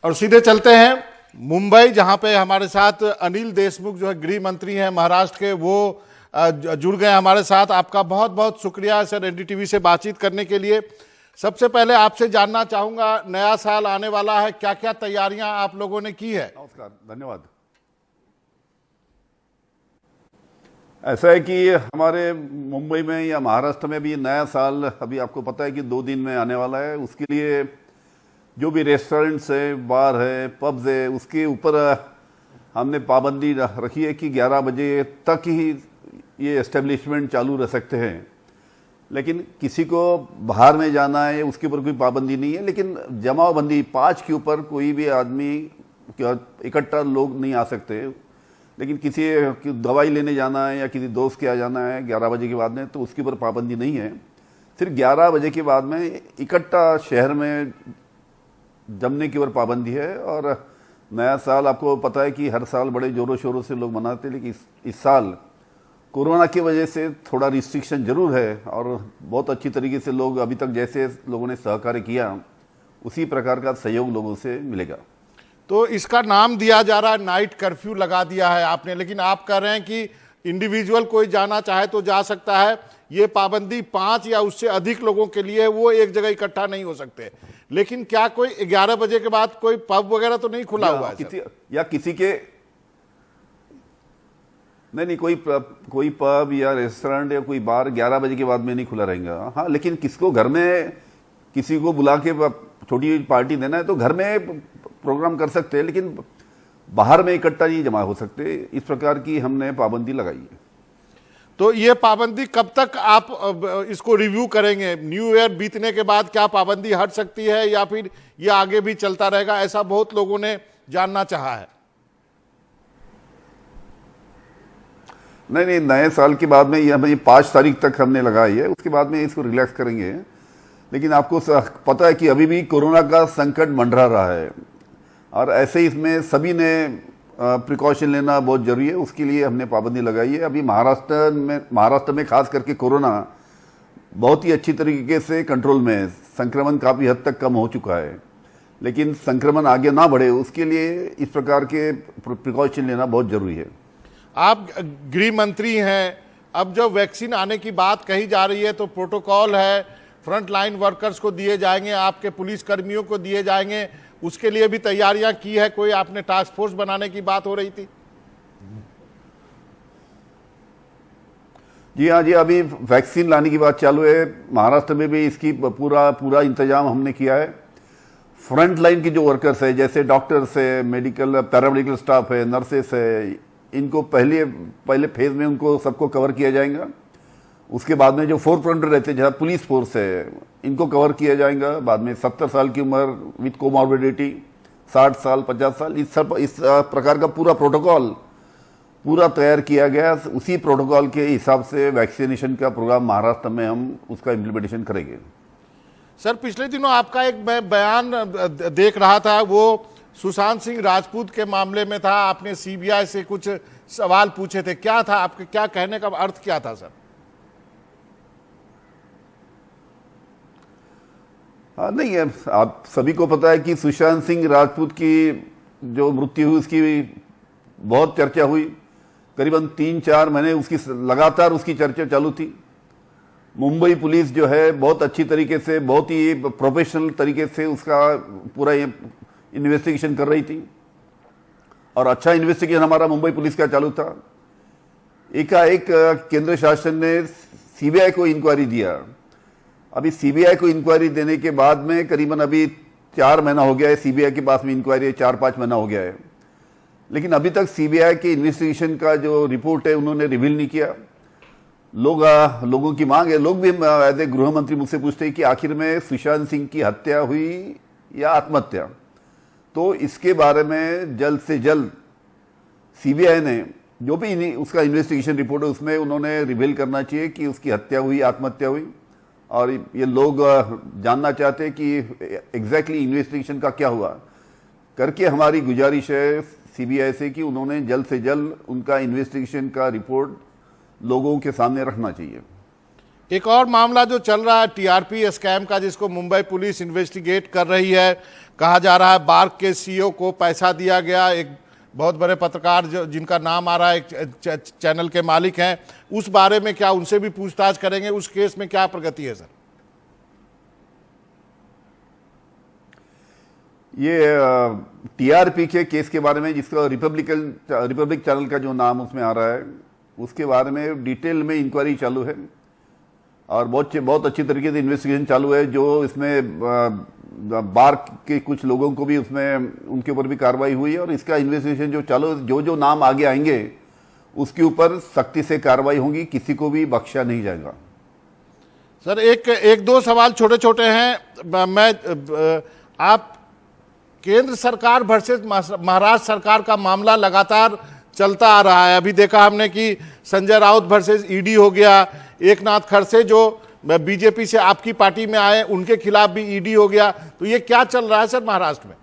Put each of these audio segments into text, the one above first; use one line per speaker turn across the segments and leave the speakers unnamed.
और सीधे चलते हैं मुंबई, जहां पे हमारे साथ अनिल देशमुख जो है गृह मंत्री हैं महाराष्ट्र के, वो जुड़ गए हमारे साथ। आपका बहुत बहुत शुक्रिया सर एनडीटीवी से बातचीत करने के लिए। सबसे पहले आपसे जानना चाहूंगा, नया साल आने वाला है, क्या क्या तैयारियां आप लोगों ने की है?
नमस्कार, धन्यवाद। ऐसा है कि हमारे मुंबई में या महाराष्ट्र में भी नया साल अभी आपको पता है कि 2 दिन में आने वाला है। उसके लिए जो भी रेस्टोरेंट्स है, बार है, पब्स है, उसके ऊपर हमने पाबंदी रखी है कि 11 बजे तक ही ये एस्टेब्लिशमेंट चालू रह सकते हैं। लेकिन किसी को बाहर में जाना है उसके ऊपर कोई पाबंदी नहीं है, लेकिन जमावबंदी 5 के ऊपर कोई भी आदमी इकट्ठा लोग नहीं आ सकते। लेकिन किसी दवाई लेने जाना है या किसी दोस्त के यहाँ जाना है 11 बजे के बाद में, तो उसके ऊपर पाबंदी नहीं है। सिर्फ 11 बजे के बाद में इकट्ठा शहर में जमने की ओर पाबंदी है। और नया साल आपको पता है कि हर साल बड़े जोरों शोरों से लोग मनाते हैं, लेकिन इस साल कोरोना की वजह से थोड़ा रिस्ट्रिक्शन जरूर है। और बहुत अच्छी तरीके से लोग अभी तक जैसे लोगों ने सहकार्य किया उसी प्रकार का सहयोग लोगों से मिलेगा।
तो इसका नाम दिया जा रहा है, नाइट कर्फ्यू लगा दिया है आपने, लेकिन आप कह रहे हैं कि इंडिविजुअल कोई जाना चाहे तो जा सकता है। ये पाबंदी 5 या उससे अधिक लोगों के लिए है, वो एक जगह इकट्ठा नहीं हो सकते। लेकिन क्या कोई 11 बजे के बाद कोई पब वगैरह तो नहीं खुला हुआ है?
या किसी के नहीं, कोई पब या रेस्टोरेंट या कोई बार 11 बजे के बाद में नहीं खुला रहेगा। हाँ, लेकिन किसको घर में किसी को बुला के छोटी पार्टी देना है तो घर में प्रोग्राम कर सकते हैं, लेकिन बाहर में इकट्ठा नहीं जमा हो सकते। इस प्रकार की हमने पाबंदी लगाई है।
तो ये पाबंदी कब तक आप इसको रिव्यू करेंगे? न्यू ईयर बीतने के बाद क्या पाबंदी हट सकती है या फिर ये आगे भी चलता रहेगा? ऐसा बहुत लोगों ने जानना चाहा है।
नहीं, नए साल के बाद में ये 5 तारीख तक हमने लगाई है, उसके बाद में इसको रिलैक्स करेंगे। लेकिन आपको पता है कि अभी भी कोरोना का संकट मंडरा रहा है और ऐसे ही इसमें सभी ने प्रिकॉशन लेना बहुत जरूरी है। उसके लिए हमने पाबंदी लगाई है। अभी महाराष्ट्र में खास करके कोरोना बहुत ही अच्छी तरीके से कंट्रोल में है। संक्रमण काफ़ी हद तक कम हो चुका है, लेकिन संक्रमण आगे ना बढ़े उसके लिए इस प्रकार के प्रिकॉशन लेना बहुत जरूरी है।
आप गृह मंत्री हैं, अब जब वैक्सीन आने की बात कही जा रही है तो प्रोटोकॉल है, फ्रंट लाइन वर्कर्स को दिए जाएंगे, आपके पुलिस कर्मियों को दिए जाएंगे, उसके लिए भी तैयारियां की है? कोई आपने टास्क फोर्स बनाने की बात हो रही थी?
जी हाँ, जी अभी वैक्सीन लाने की बात चालू है। महाराष्ट्र में भी इसकी पूरा इंतजाम हमने किया है। फ्रंट लाइन की जो वर्कर्स है, जैसे डॉक्टर्स है, मेडिकल पैरामेडिकल स्टाफ है, नर्सेस है, इनको पहले फेज में उनको सबको कवर किया जाएगा। उसके बाद में जो फोर्थ फ्रंट रहते हैं, जहाँ पुलिस फोर्स है, इनको कवर किया जाएगा। बाद में 70 साल की उम्र विथ कोमॉर्बिडिटी, 60 साल, 50 साल, इस प्रकार का पूरा प्रोटोकॉल तैयार किया गया। उसी प्रोटोकॉल के हिसाब से वैक्सीनेशन का प्रोग्राम महाराष्ट्र में हम उसका इम्प्लीमेंटेशन करेंगे।
सर, पिछले दिनों आपका एक बयान देख रहा था, वो सुशांत सिंह राजपूत के मामले में था। आपने सीबीआई से कुछ सवाल पूछे थे, क्या था आपके, क्या कहने का अर्थ क्या था सर?
हाँ, नहीं है, आप सभी को पता है कि सुशांत सिंह राजपूत की जो मृत्यु हुई उसकी बहुत चर्चा हुई। करीबन 3-4 महीने उसकी लगातार उसकी चर्चा चालू थी। मुंबई पुलिस जो है बहुत अच्छी तरीके से, बहुत ही प्रोफेशनल तरीके से उसका पूरा इन्वेस्टिगेशन कर रही थी और अच्छा इन्वेस्टिगेशन हमारा मुंबई पुलिस का चालू था। एकाएक केंद्र शासन ने सीबीआई को इंक्वायरी दिया। अभी सीबीआई को इंक्वायरी देने के बाद में करीबन अभी 4 महीना हो गया है। सीबीआई के पास में इंक्वायरी 4-5 महीना हो गया है, लेकिन अभी तक सीबीआई के इन्वेस्टिगेशन का जो रिपोर्ट है उन्होंने रिवील नहीं किया। लोगों की मांग है, लोग भी एज ए गृह मंत्री मुझसे पूछते हैं कि आखिर में सुशांत सिंह की हत्या हुई या आत्महत्या। तो इसके बारे में जल्द से जल्द सीबीआई ने जो भी उसका इन्वेस्टिगेशन रिपोर्ट है उसमें उन्होंने रिवील करना चाहिए कि उसकी हत्या हुई, आत्महत्या हुई। और ये लोग जानना चाहते हैं कि एग्जैक्टली इन्वेस्टिगेशन का क्या हुआ करके। हमारी गुजारिश है सीबीआई से कि उन्होंने जल्द से जल्द उनका इन्वेस्टिगेशन का रिपोर्ट लोगों के सामने रखना चाहिए।
एक और मामला जो चल रहा है टीआरपी स्कैम का, जिसको मुंबई पुलिस इन्वेस्टिगेट कर रही है। कहा जा रहा है बार्क के सीईओ को पैसा दिया गया, एक बहुत बड़े पत्रकार जिनका नाम आ रहा है, एक चैनल के मालिक हैं, उस बारे में क्या उनसे भी पूछताछ करेंगे? उस केस में क्या प्रगति है सर?
ये टीआरपी के केस के बारे में, जिसका रिपब्लिक चैनल का जो नाम उसमें आ रहा है, उसके बारे में डिटेल में इंक्वायरी चालू है और बहुत अच्छी तरीके से इन्वेस्टिगेशन चालू है। जो इसमें बार्क के कुछ लोगों को भी उसमें उनके ऊपर भी कार्रवाई हुई है और इसका इन्वेस्टिगेशन जो चालू, जो नाम आगे आएंगे उसके ऊपर सख्ती से कार्रवाई होगी, किसी को भी बख्शा नहीं जाएगा।
सर एक दो सवाल छोटे छोटे हैं। आप केंद्र सरकार वर्सेस महाराष्ट्र सरकार का मामला लगातार चलता आ रहा है। अभी देखा हमने कि संजय राउत वर्सेस ईडी हो गया, एकनाथ खड़से जो बीजेपी से आपकी पार्टी में आए उनके खिलाफ भी ईडी हो गया। तो ये क्या चल रहा है सर महाराष्ट्र में?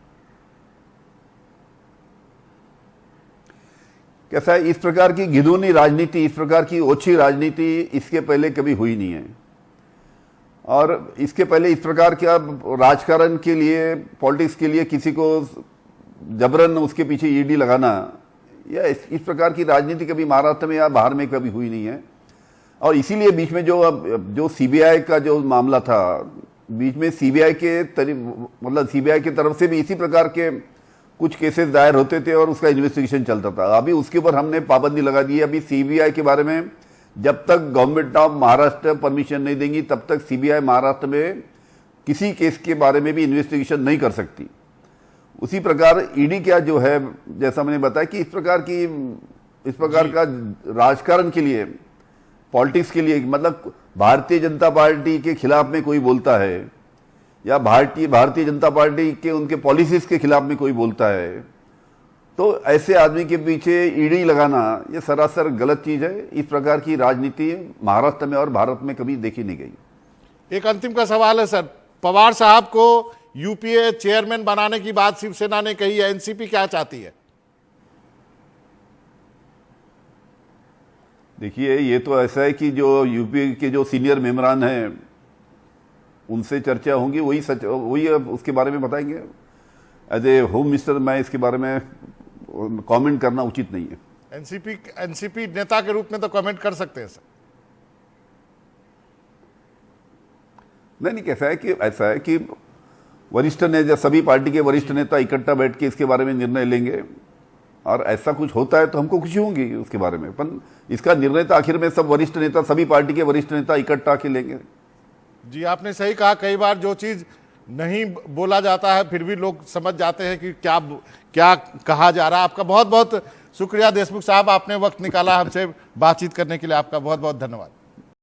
कैसा है, इस प्रकार की घिनौनी राजनीति, इस प्रकार की ओछी राजनीति इसके पहले कभी हुई नहीं है और इसके पहले इस प्रकार का राजकारण के लिए, पॉलिटिक्स के लिए किसी को जबरन उसके पीछे ईडी लगाना या इस प्रकार की राजनीति कभी महाराष्ट्र में या बाहर में कभी हुई नहीं है। और इसीलिए बीच में जो सीबीआई का जो मामला था, बीच में सीबीआई की तरफ से भी इसी प्रकार के कुछ केसेस दायर होते थे और उसका इन्वेस्टिगेशन चलता था। अभी उसके ऊपर हमने पाबंदी लगा दी है। अभी सीबीआई के बारे में जब तक गवर्नमेंट ऑफ महाराष्ट्र परमिशन नहीं देंगी तब तक सीबीआई महाराष्ट्र में किसी केस के बारे में भी इन्वेस्टिगेशन नहीं कर सकती। उसी प्रकार ईडी क्या जो है, जैसा मैंने बताया कि इस प्रकार का राजकारण के लिए, पॉलिटिक्स के लिए, मतलब भारतीय जनता पार्टी के खिलाफ में कोई बोलता है या भारतीय जनता पार्टी के उनके पॉलिसीज के खिलाफ में कोई बोलता है, तो ऐसे आदमी के पीछे ईडी लगाना ये सरासर गलत चीज है। इस प्रकार की राजनीति महाराष्ट्र में और भारत में कभी देखी नहीं गई।
एक अंतिम का सवाल है सर, पवार साहब को यूपीए चेयरमैन बनाने की बात शिवसेना ने कही है, एनसीपी क्या चाहती है?
देखिए, ये तो ऐसा है कि जो यूपीए के जो सीनियर मेंबरान हैं उनसे चर्चा होंगी, वही उसके बारे में बताएंगे। एज ए होम मिनिस्टर मैं इसके बारे में कमेंट करना उचित नहीं है।
एनसीपी नेता के रूप में तो कमेंट कर सकते हैं सर।
नहीं, ऐसा है कि वरिष्ठ नेता, सभी पार्टी के वरिष्ठ नेता इकट्ठा बैठ के इसके बारे में निर्णय लेंगे और ऐसा कुछ होता है तो हमको खुशी होगी उसके बारे में, पर इसका निर्णय तो आखिर में सब वरिष्ठ नेता, सभी पार्टी के वरिष्ठ नेता इकट्ठा के लेंगे।
जी, आपने सही कहा। कई बार जो चीज नहीं बोला जाता है फिर भी लोग समझ जाते हैं कि क्या कहा जा रहा है। आपका बहुत बहुत शुक्रिया देशमुख साहब, आपने वक्त निकाला हमसे बातचीत करने के लिए। आपका बहुत बहुत धन्यवाद।